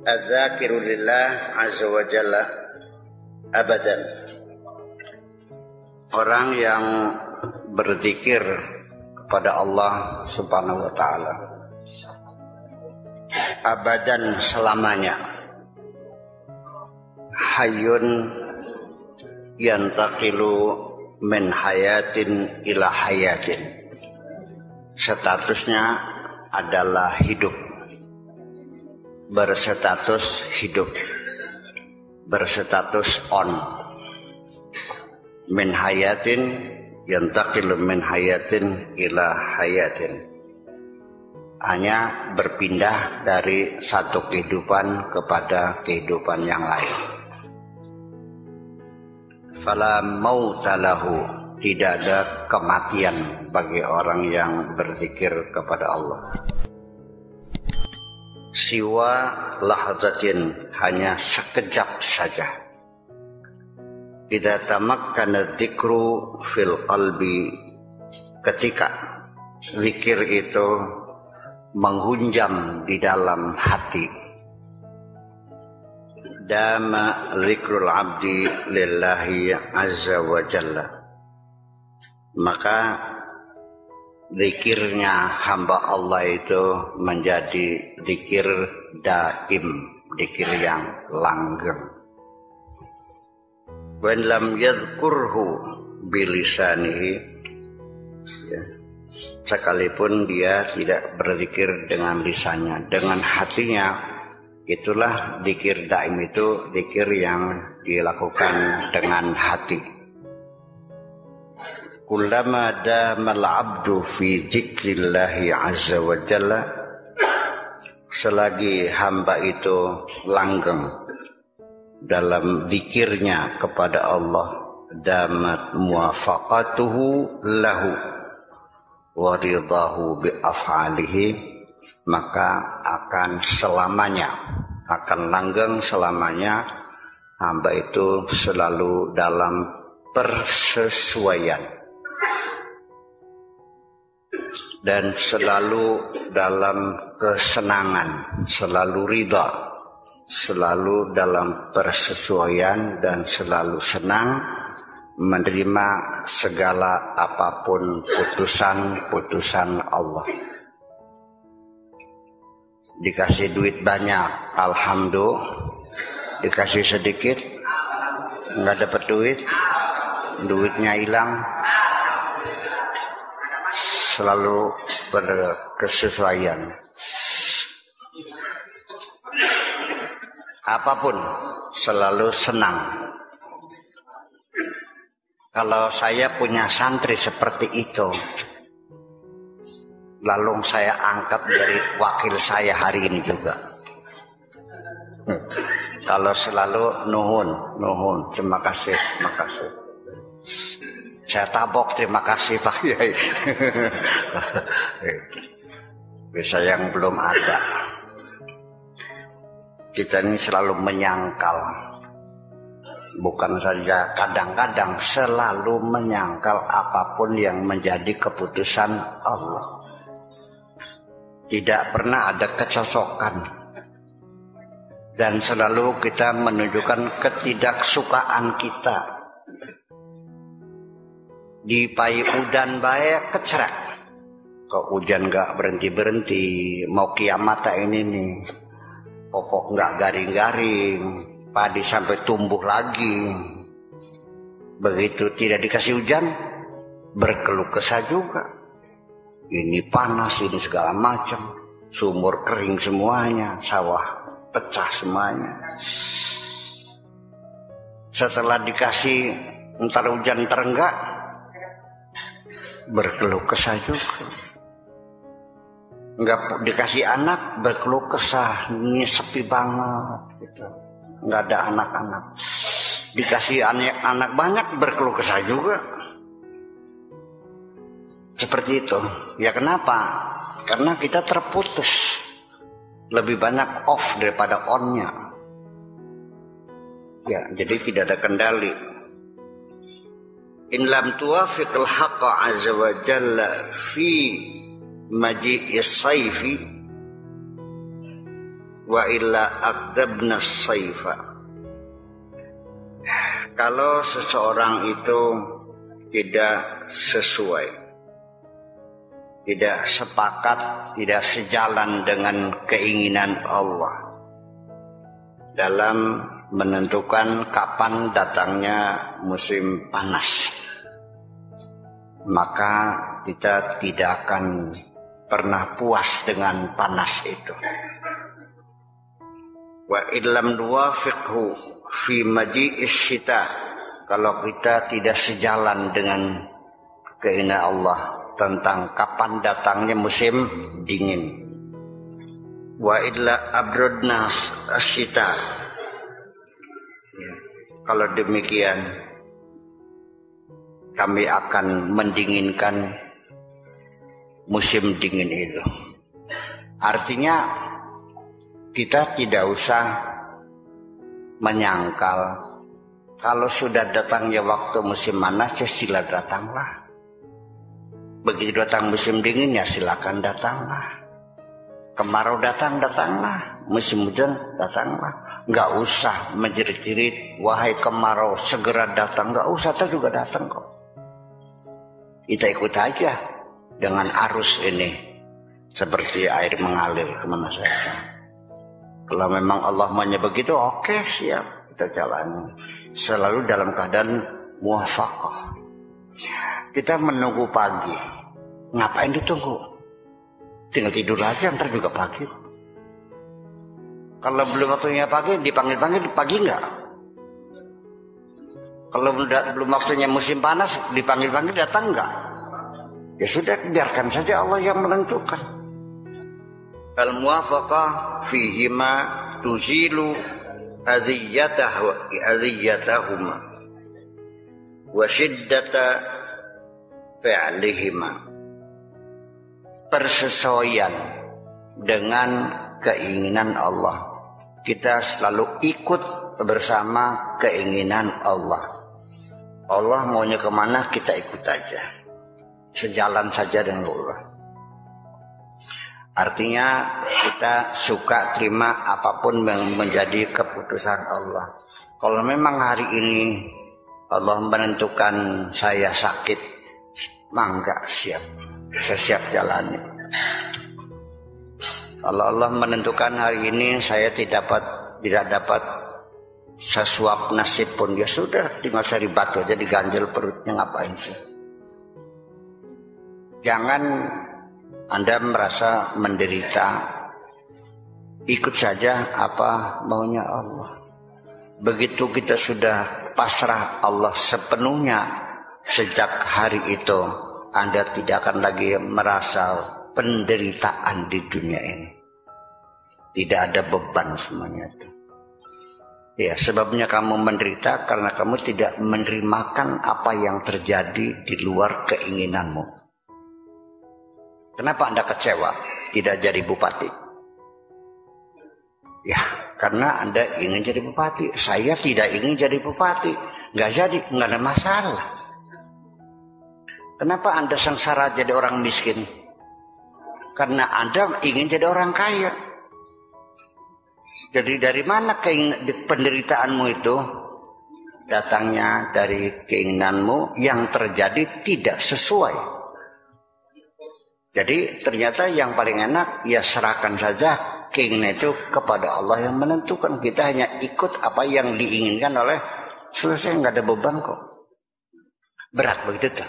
adzakiru lillah azza wa jalla abadan. Orang yang berzikir kepada Allah subhanahu wa ta'ala abadan, selamanya. Hayyun yantaqilu min hayatin ila hayatin. Statusnya adalah hidup, berstatus hidup, berstatus on. Min hayatin yantaqilu min hayatin ila hayatin. Hanya berpindah dari satu kehidupan kepada kehidupan yang lain. Fala mauta lahu, tidak ada kematian bagi orang yang berzikir kepada Allah. Siwa lahzatin, hanya sekejap saja. Idza tamakkana dzikru fil qalbi, ketika zikir itu menghunjam di dalam hati. Dama zikrul abdi lillahi azza wa jalla, maka zikirnya hamba Allah itu menjadi zikir daim, zikir yang langgeng. Wa lam yadhkurhu bilisanihi, ya, sekalipun dia tidak berzikir dengan lisannya, dengan hatinya, itulah zikir daim itu zikir yang dilakukan dengan hati. Kullama damal abdu fi dzikrillahi azza wa jalla, selagi hamba itu langgeng dalam zikirnya kepada Allah, damat muwafaqatuhu lahu wa ridahu bi af'alihi, maka akan selamanya, akan langgeng selamanya hamba itu selalu dalam persesuaian dan selalu dalam kesenangan, selalu ridha, selalu dalam persesuaian dan selalu senang menerima segala apapun putusan-putusan Allah. Dikasih duit banyak, alhamdulillah. Dikasih sedikit, nggak dapat duit, duitnya hilang. Selalu berkesesuaian. Apapun selalu senang. Kalau saya punya santri seperti itu, lalu saya angkat dari wakil saya hari ini juga. Kalau selalu nuhun, terima kasih. Saya tabok, terima kasih Pak Yai. Bisa yang belum ada. Kita ini selalu menyangkal. Bukan saja kadang-kadang, selalu menyangkal apapun yang menjadi keputusan Allah. Tidak pernah ada kecocokan. Dan selalu kita menunjukkan ketidaksukaan kita. Di pai udan bae kecerak. Kok hujan gak berhenti-berhenti, mau kiamat ini nih. Pokok gak garing-garing, padi sampai tumbuh lagi. Begitu tidak dikasih hujan, berkeluh kesah juga. Ini panas, ini segala macam. Sumur kering semuanya, sawah pecah semuanya. Setelah dikasih ntar hujan ntar enggak, berkeluh kesah juga. Enggak dikasih anak, berkeluh kesah, ini sepi banget gitu. Enggak ada anak-anak. Dikasih anak banyak, berkeluh kesah juga. Seperti itu. Ya kenapa? Karena kita terputus. Lebih banyak off daripada on-nya. Ya, jadi tidak ada kendali. In lam tuwafiqil haqqa azza wa jalla fi maji'is sayfi, wa illa aqdabna as-sayfa. Kalau seseorang itu tidak sesuai, tidak sepakat, tidak sejalan dengan keinginan Allah dalam menentukan kapan datangnya musim panas, maka kita tidak akan pernah puas dengan panas itu. Wa illam nuwafiqhu fi maji'is syita, kalau kita tidak sejalan dengan keinginan Allah tentang kapan datangnya musim dingin. Wa illa abradna asyita, kalau demikian kami akan mendinginkan musim dingin itu. Artinya kita tidak usah menyangkal kalau sudah datangnya waktu musim panas ya sila datanglah. Begitu datang musim dingin ya silakan datanglah. Kemarau datang, datanglah. Musim hujan datanglah. Nggak usah menjerit-jerit, wahai kemarau segera datang. Nggak usah, kita juga datang kok. Kita ikut aja dengan arus ini, seperti air mengalir kemana saja. Kalau memang Allah maunya begitu, oke, siap, kita jalani. Selalu dalam keadaan muwafaqah. Kita menunggu pagi, ngapain ditunggu? Tinggal tidur aja, ntar juga pagi. Kalau belum waktunya pagi, dipanggil-panggil pagi enggak? Kalau belum waktunya musim panas, dipanggil-panggil datang enggak? Ya sudah, biarkan saja Allah yang menentukan. Al-muwafaqah fihima tuzilu adhiyatahuma wa shiddata fi'lihima. Persesuaian dengan keinginan Allah. Kita selalu ikut bersama keinginan Allah. Allah maunya kemana, kita ikut aja. Sejalan saja dengan Allah. Artinya kita suka terima apapun yang menjadi keputusan Allah. Kalau memang hari ini Allah menentukan saya sakit, mangga siap. Saya siap jalani. Kalau Allah menentukan hari ini saya tidak dapat sesuap nasib pun, ya sudah, tinggal cari batu aja diganjel perutnya, ngapain sih? Jangan Anda merasa menderita, ikut saja apa maunya Allah. Begitu kita sudah pasrah Allah sepenuhnya sejak hari itu, Anda tidak akan lagi merasa penderitaan di dunia ini. Tidak ada beban semuanya itu. Ya, sebabnya kamu menderita karena kamu tidak menerimakan apa yang terjadi di luar keinginanmu. Kenapa Anda kecewa tidak jadi bupati? Ya, karena Anda ingin jadi bupati. Saya tidak ingin jadi bupati. Nggak jadi, nggak ada masalah. Kenapa Anda sengsara jadi orang miskin? Karena Anda ingin jadi orang kaya. Jadi dari mana penderitaanmu itu? Datangnya dari keinginanmu yang terjadi tidak sesuai. Jadi ternyata yang paling enak ya serahkan saja keinginan itu kepada Allah yang menentukan. Kita hanya ikut apa yang diinginkan oleh, selesai, nggak ada beban kok. Berat begitu tuh.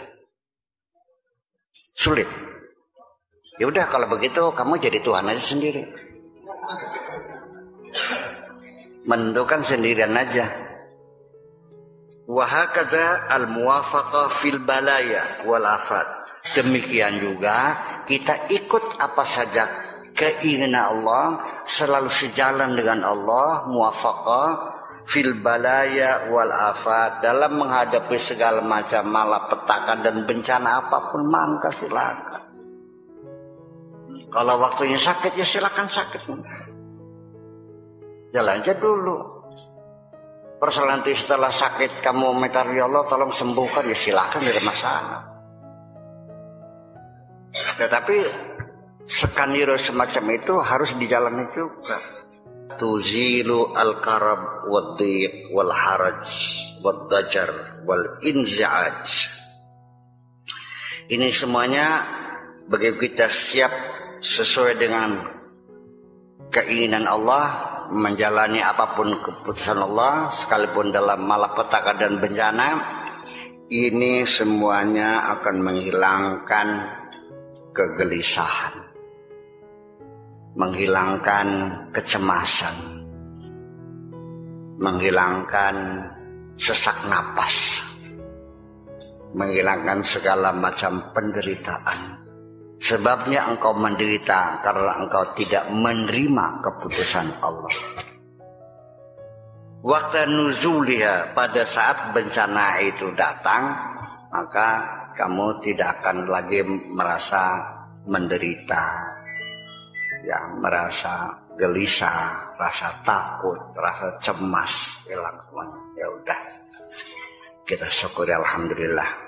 Sulit. Ya udah kalau begitu kamu jadi Tuhan aja sendiri. Menentukan sendirian aja. Wa hakadha al-muwafaqah fil balaya wal afat. Demikian juga kita ikut apa saja keinginan Allah, selalu sejalan dengan Allah, muwafaqah fil balaya wal afat, dalam menghadapi segala macam malapetaka dan bencana apapun, maka silakan. Kalau waktunya sakit ya silakan sakit. Jalan aja dulu. Persoalan nanti setelah sakit kamu minta ya Allah tolong sembuhkan, ya silakan, tidak ada masalah. Tetapi skenario semacam itu harus dijalani juga. tuzilu al-karab wad-dhiq wal haraj wad-dajar wal inzi'aj. Ini semuanya bagi kita siap sesuai dengan keinginan Allah, menjalani apapun keputusan Allah sekalipun dalam malapetaka dan bencana. Ini semuanya akan menghilangkan kegelisahan, menghilangkan kecemasan, menghilangkan sesak napas, menghilangkan segala macam penderitaan. Sebabnya engkau menderita karena engkau tidak menerima keputusan Allah. Waktu nuzuliha, pada saat bencana itu datang, maka kamu tidak akan lagi merasa menderita, ya, merasa gelisah, rasa takut, rasa cemas, hilang semuanya. Ya udah, kita syukuri, alhamdulillah.